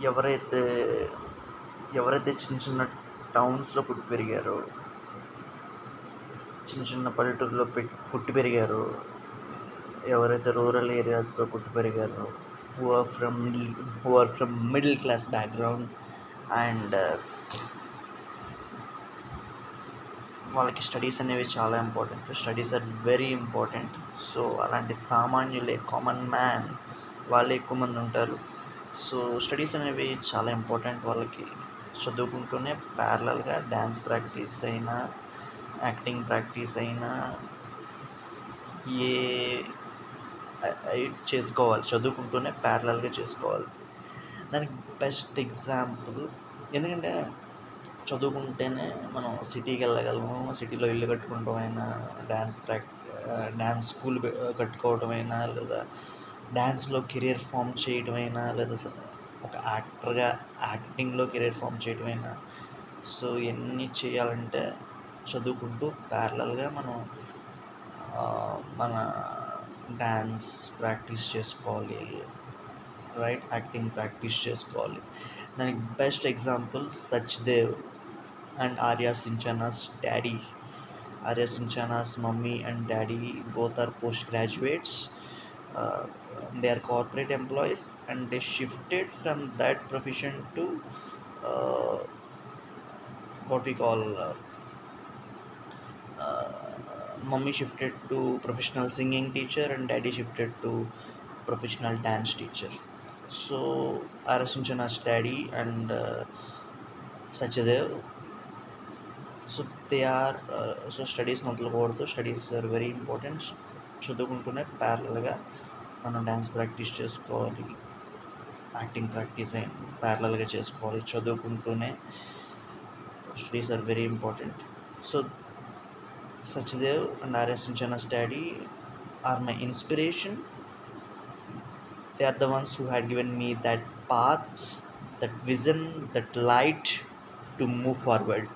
ఎవరైతే ఎవరైతే చిన్న చిన్న టౌన్స్లో పుట్టి పెరిగారో, చిన్న చిన్న పల్లెటూరులో పుట్టి పెరిగారో, ఎవరైతే రూరల్ ఏరియాస్లో పుట్టి పెరిగారో, who are from middle class background and వాళ్ళకి స్టడీస్ అనేవి చాలా important. Studies are very important. So అలాంటి సామాన్యులే, కామన్ మ్యాన్ వాళ్ళే ఎక్కువ మంది ఉంటారు. సో స్టడీస్ అనేవి చాలా ఇంపార్టెంట్ వాళ్ళకి. చదువుకుంటూనే ప్యారలల్గా డ్యాన్స్ ప్రాక్టీస్ అయినా, యాక్టింగ్ ప్రాక్టీస్ అయినా ఏ చేసుకోవాలి, చదువుకుంటూనే ప్యారలల్గా చేసుకోవాలి. దానికి బెస్ట్ ఎగ్జాంపుల్, ఎందుకంటే చదువుకుంటేనే మనం సిటీకి వెళ్ళగలము. సిటీలో ఇల్లు కట్టుకోవటమైనా, డ్యాన్స్ స్కూల్ కట్టుకోవటమైనా, లేదా డ్యాన్స్లో కెరీర్ ఫామ్ చేయటమైనా, లేదా ఒక యాక్టర్గా యాక్టింగ్లో కెరీర్ ఫామ్ చేయటమైనా, సో ఇవన్నీ చేయాలంటే చదువుకుంటూ ప్యారలల్గా మనం మన డ్యాన్స్ ప్రాక్టీస్ చేసుకోవాలి, రైట్, యాక్టింగ్ ప్రాక్టీస్ చేసుకోవాలి. దానికి best example Sachdev and Arya Sinchana's daddy. Arya Sinchana's mummy and daddy both are postgraduates. Uh, they are corporate employees and they shifted from that profession to uh, what we call mummy shifted to professional singing teacher and daddy shifted to professional dance teacher. So Arya Sinchana's daddy and Sachdev, so they are so studies మొదలుకోవద్దు. Studies are very important. చదువుకుంటూనే ప్యారలల్గా మనం dance practice చేసుకోవాలి, acting practice ప్యారలల్గా చేసుకోవాలి. చదువుకుంటూనే studies are very important. So Sachdev and Arya Sinchana's daddy are my inspiration. They are the ones who had given me that path, that vision, that light to move forward.